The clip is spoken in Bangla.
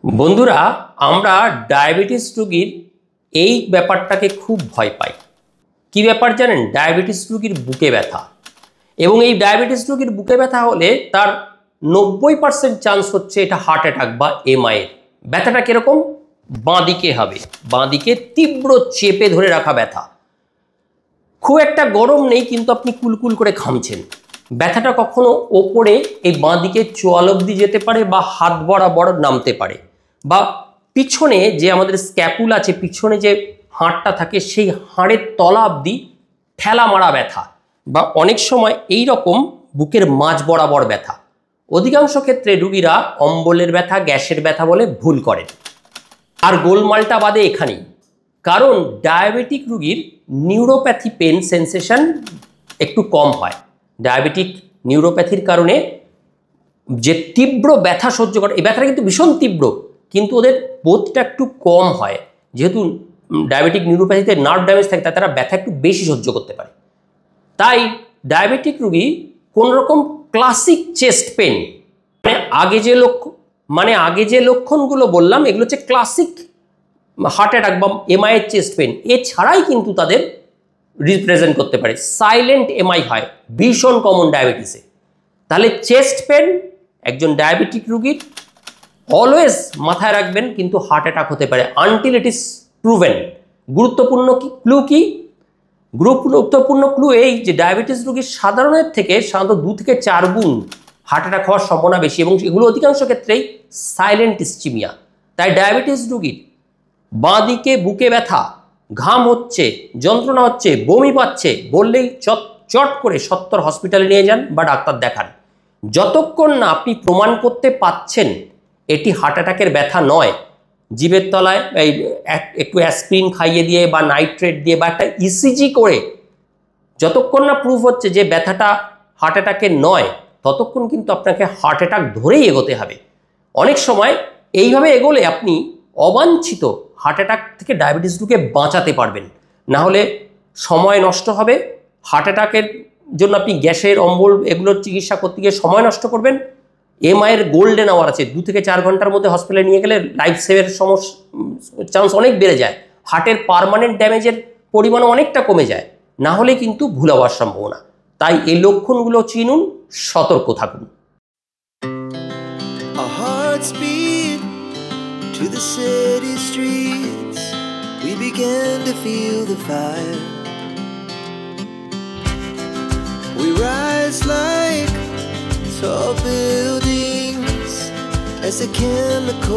বন্ধুরা, আমরা ডায়াবেটিস রোগীর এই ব্যাপারটাকে খুব ভয় পাই। কি ব্যাপার জানেন? ডায়াবেটিস রোগীর বুকে ব্যথা। এবং এই ডায়াবেটিস রোগীর বুকে ব্যথা হলে তার 90% চান্স হচ্ছে এটা হার্ট অ্যাটাক বা এমআইয়ের। ব্যথাটা কিরকম? বাঁদিকে হবে, বাঁদিকে তীব্র চেপে ধরে রাখা ব্যথা। খুব একটা গরম নেই, কিন্তু আপনি কুলকুল করে ঘামছেন। ব্যথাটা কখনো ওপরে এই বাঁদিকে চোয়াল অবধি যেতে পারে বা হাত বরাবর নামতে পারে, বা পিছনে যে আমাদের স্ক্যাপুল আছে, পিছনে যে হাড়টা থাকে সেই হাড়ের তলা অবধি ঠেলা মারা ব্যথা, বা অনেক সময় এই রকম বুকের মাঝ বরাবর ব্যথা। অধিকাংশ ক্ষেত্রে রুগীরা অম্বলের ব্যথা, গ্যাসের ব্যথা বলে ভুল করেন। আর গোলমালটা বাদে এখানেই, কারণ ডায়াবেটিক রুগীর নিউরোপ্যাথি পেন সেন্সেশন একটু কম হয়। ডায়াবেটিক নিউরোপ্যাথির কারণে যে তীব্র ব্যথা সহ্য করে, এই ব্যথাটা কিন্তু ভীষণ তীব্র, কিন্তু ওদের বোধটা একটু কম হয়। যেহেতু ডায়াবেটিক নিউরোপ্যাথিতে নার্ভ ড্যামেজ থাকে, তাই তারা ব্যথা একটু বেশি সহ্য করতে পারে। তাই ডায়াবেটিক রুগী কোন রকম ক্লাসিক চেস্ট পেন, আগে যে লক্ষণগুলো বললাম, এগুলো হচ্ছে ক্লাসিক হার্ট অ্যাটাক বা এমআইয়ের চেস্ট পেন, এছাড়াই কিন্তু তাদের রিপ্রেজেন্ট করতে পারে। সাইলেন্ট এমআই হয় ভীষণ কমন ডায়াবেটিসে। তাহলে চেস্ট পেন একজন ডায়াবেটিক রুগীর অলওয়েজ মাথায় রাখবেন, কিন্তু হার্ট অ্যাটাক হতে পারে আনটিল ইট ইজ প্রুভেন। গুরুত্বপূর্ণ ক্লু এই যে ডায়াবেটিস রুগীর সাধারণের থেকে সাধারণত 2 থেকে 4 গুণ হার্ট অ্যাটাক হওয়ার সম্ভাবনা বেশি, এবং এগুলো অধিকাংশ ক্ষেত্রেই সাইলেন্ট ইসচিমিয়া। তাই ডায়াবেটিস রুগীর বাঁদিকে বুকে ব্যথা, ঘাম হচ্ছে, যন্ত্রণা হচ্ছে, বমি পাচ্ছে বললেই চট করে সত্তর হসপিটালে নিয়ে যান বা ডাক্তার দেখান। যতক্ষণ না আপনি প্রমাণ করতে পাচ্ছেন এটি হার্ট অ্যাটাকের ব্যথা নয়, জিভের তলায় একটু অ্যাসপিরিন খাইয়ে দিয়ে বা নাইট্রেট দিয়ে বা একটা ইসিজি করে যতক্ষণ না প্রুফ হচ্ছে যে ব্যথাটা হার্ট অ্যাটাকের নয়, ততক্ষণ কিন্তু আপনাকে হার্ট অ্যাটাক ধরেই এগোতে হবে। অনেক সময় এইভাবে এগোলে আপনি অবাঞ্ছিত হার্ট অ্যাটাক থেকে ডায়াবেটিস রোগীকে বাঁচাতে পারবেন। না হলে সময় নষ্ট হবে। হার্ট অ্যাটাকের জন্য আপনি গ্যাসের, অম্বল এগুলোর চিকিৎসা করতে গিয়ে সময় নষ্ট করবেন। এমআইয়ের গোল্ডেন আওয়ার আছে, 2 থেকে 4 ঘন্টার মধ্যে হসপিটালে নিয়ে গেলে লাইফ সেভের চান্স অনেক বেড়ে যায়। হার্টের পার্মানেন্ট ড্যামেজের পরিমাণও অনেকটা কমে যায়। না হলে কিন্তু ভুল হওয়ার সম্ভাবনা। তাই এই লক্ষণগুলো চিনুন, সতর্ক থাকুন। To the city streets, we began to feel the fire. We rise like tall buildings as the chemical